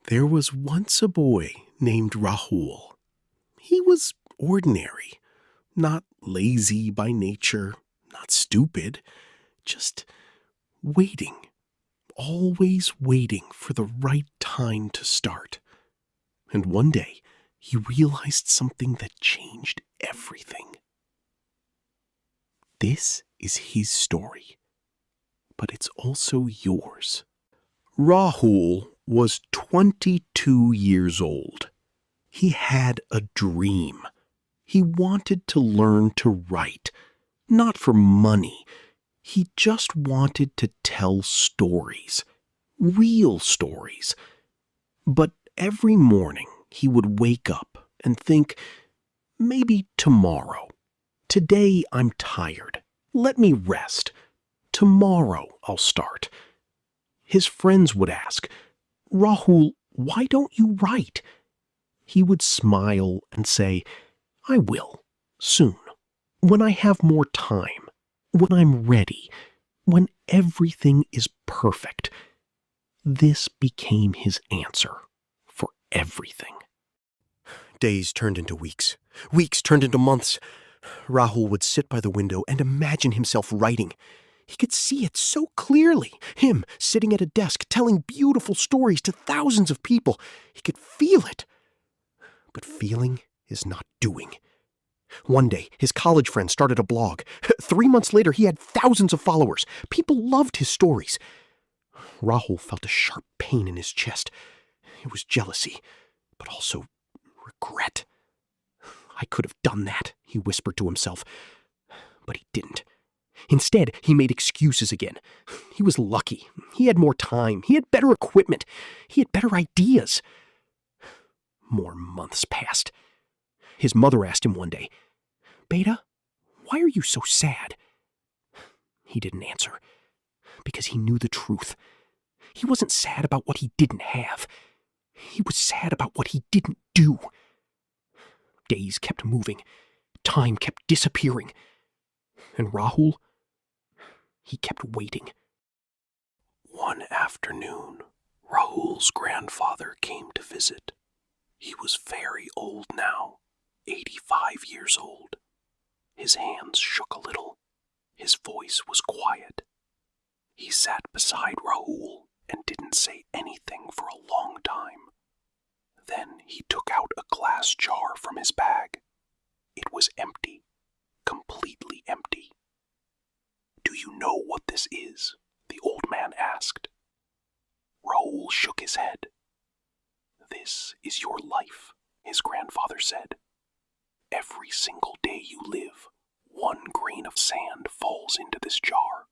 There was once a boy named Rahul. He was ordinary, not lazy by nature, not stupid, just waiting, always waiting for the right time to start. And one day, he realized something that changed everything. This is his story, but it's also yours. Rahul was 22 years old. He had a dream. He wanted to learn to write, not for money. He just wanted to tell stories, real stories. But every morning he would wake up and think, maybe tomorrow. Today I'm tired. Let me rest. Tomorrow I'll start. His friends would ask, Rahul, why don't you write? He would smile and say, I will, soon, when I have more time, when I'm ready, when everything is perfect. This became his answer for everything. Days turned into weeks. Weeks turned into months. Rahul would sit by the window and imagine himself writing. He could see it so clearly. Him sitting at a desk telling beautiful stories to thousands of people. He could feel it. But feeling is not doing. One day, his college friend started a blog. 3 months later, he had thousands of followers. People loved his stories. Rahul felt a sharp pain in his chest. It was jealousy, but also regret. I could have done that, he whispered to himself. But he didn't. Instead, he made excuses again. He was lucky. He had more time. He had better equipment. He had better ideas. More months passed. His mother asked him one day, Beta, why are you so sad? He didn't answer, because he knew the truth. He wasn't sad about what he didn't have. He was sad about what he didn't do. Days kept moving. Time kept disappearing. And Rahul, he kept waiting. One afternoon, Rahul's grandfather came to visit. He was very old now, 85 years old. His hands shook a little. His voice was quiet. He sat beside Rahul and didn't say anything for a long time. Then he took out a glass jar from his bag. It was empty, completely empty. Do you know what this is? The old man asked. Rahul shook his head. This is your life, his grandfather said. Every single day you live, one grain of sand falls into this jar.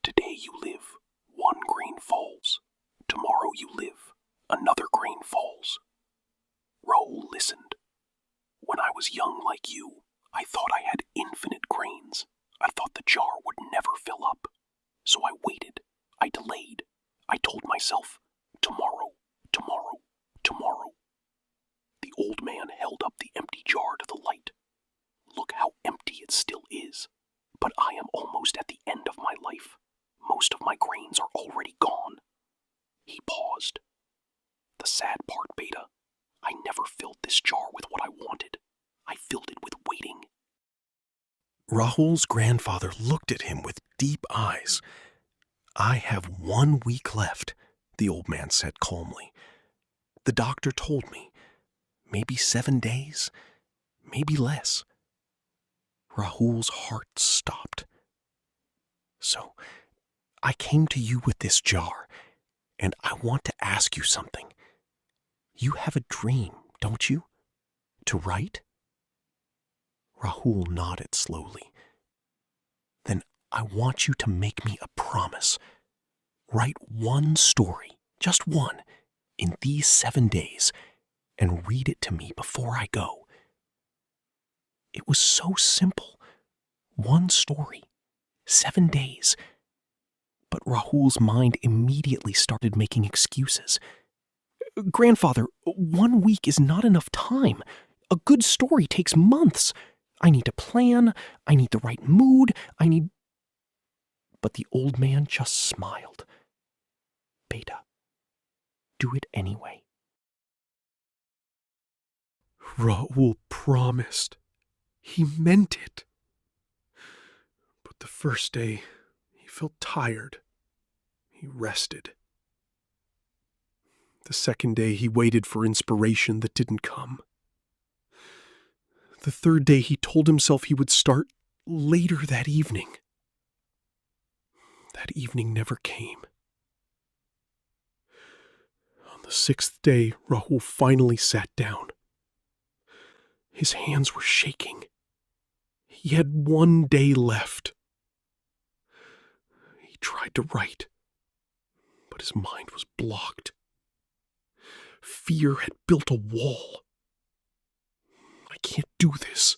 Today you live, one grain falls. Tomorrow you live, another grain falls. Rahul listened. When I was young like you, I thought I had infinite grains. I thought the jar would never fill up. So I waited. I delayed. I told myself, tomorrow, tomorrow, tomorrow. The old man held up the empty jar to the light. Look how empty it still is. But I am almost at the end of my life. Most of my grains are already gone. He paused. The sad part, Beta, I never filled this jar with what I wanted. I filled it with waiting. Rahul's grandfather looked at him with deep eyes. I have 1 week left, the old man said calmly. The doctor told me, maybe 7 days, maybe less. Rahul's heart stopped. So, I came to you with this jar, and I want to ask you something. You have a dream, don't you? To write? Rahul nodded slowly. Then I want you to make me a promise. Write one story, just one, in these 7 days, and read it to me before I go. It was so simple. One story, 7 days. But Rahul's mind immediately started making excuses. Grandfather, 1 week is not enough time. A good story takes months. I need to plan. I need the right mood. But the old man just smiled. Beta, do it anyway, Rahul promised. He meant it. But the first day, he felt tired. He rested. The second day, he waited for inspiration that didn't come. The third day, he told himself he would start later that evening. That evening never came. On the sixth day, Rahul finally sat down. His hands were shaking. He had one day left. He tried to write, but his mind was blocked. Fear had built a wall. I can't do this.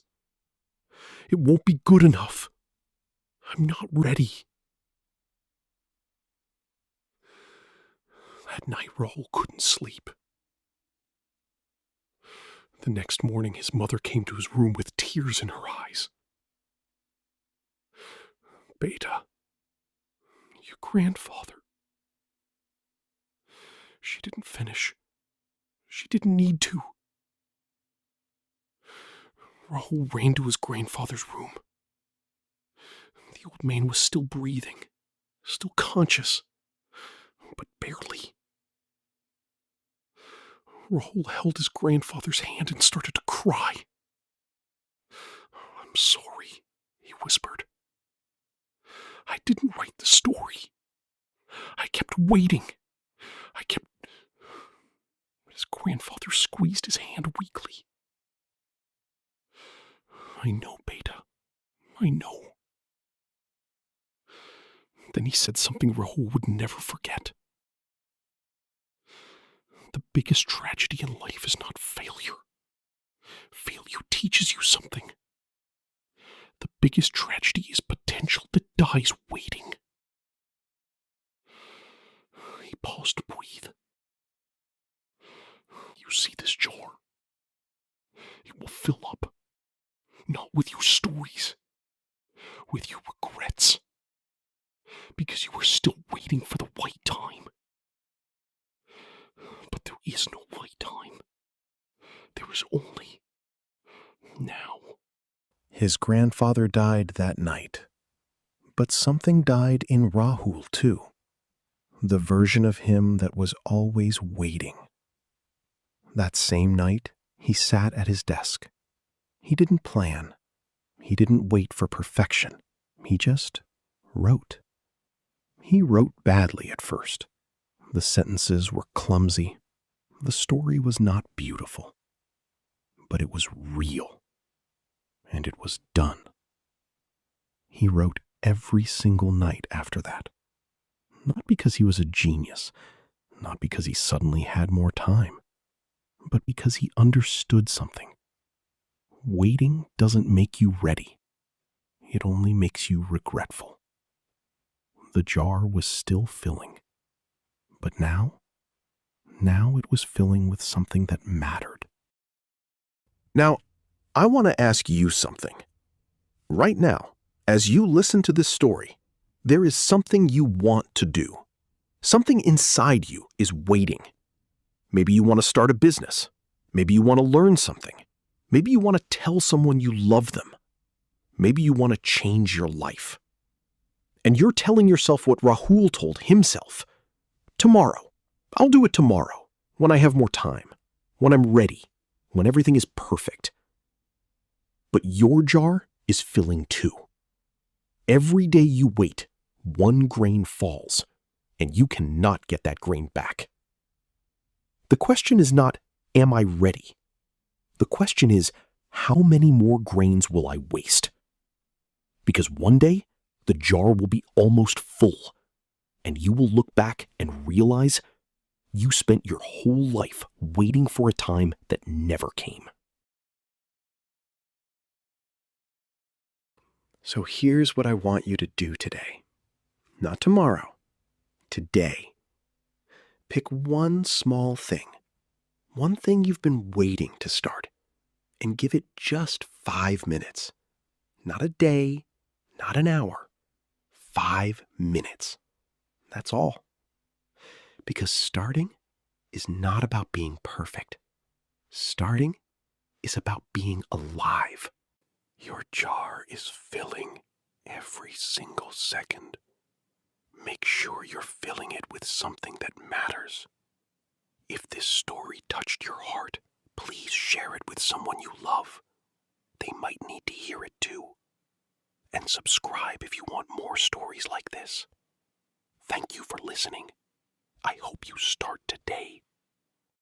It won't be good enough. I'm not ready. That night, Rahul couldn't sleep. The next morning, his mother came to his room with tears in her eyes. Beta, your grandfather. She didn't finish. She didn't need to. Rahul ran to his grandfather's room. The old man was still breathing, still conscious, but barely. Rahul held his grandfather's hand and started to cry. "I'm sorry," he whispered. "I didn't write the story. I kept waiting. His grandfather squeezed his hand weakly. "I know, Beta. I know." Then he said something Rahul would never forget. The biggest tragedy in life is not failure. Failure teaches you something. The biggest tragedy is potential that dies waiting. He paused to breathe. "You see this jar? It will fill up, not with your stories, with your regrets, because you are still waiting for the right time. But there is no right time. There is only now." His grandfather died that night, but something died in Rahul too. The version of him that was always waiting. That same night, he sat at his desk. He didn't plan. He didn't wait for perfection. He just wrote. He wrote badly at first. The sentences were clumsy. The story was not beautiful. But it was real. And it was done. He wrote every single night after that. Not because he was a genius, not because he suddenly had more time, but because he understood something. Waiting doesn't make you ready. It only makes you regretful. The jar was still filling. But now it was filling with something that mattered. Now, I want to ask you something. Right now, as you listen to this story, there is something you want to do. Something inside you is waiting. Maybe you want to start a business. Maybe you want to learn something. Maybe you want to tell someone you love them. Maybe you want to change your life. And you're telling yourself what Rahul told himself. Tomorrow. I'll do it tomorrow, when I have more time, when I'm ready, when everything is perfect. But your jar is filling too. Every day you wait, one grain falls, and you cannot get that grain back. The question is not, am I ready? The question is, how many more grains will I waste? Because one day, the jar will be almost full, and you will look back and realize you spent your whole life waiting for a time that never came. So here's what I want you to do today. Not tomorrow. Today. Pick one small thing. One thing you've been waiting to start. And give it just 5 minutes. Not a day, not an hour. 5 minutes. That's all. Because starting is not about being perfect. Starting is about being alive. Your jar is filling every single second. Make sure you're filling it with something that matters. If this story touched your heart, please share it with someone you love. They might need to hear it too. And subscribe if you want more stories like this. Thank you for listening. I hope you start today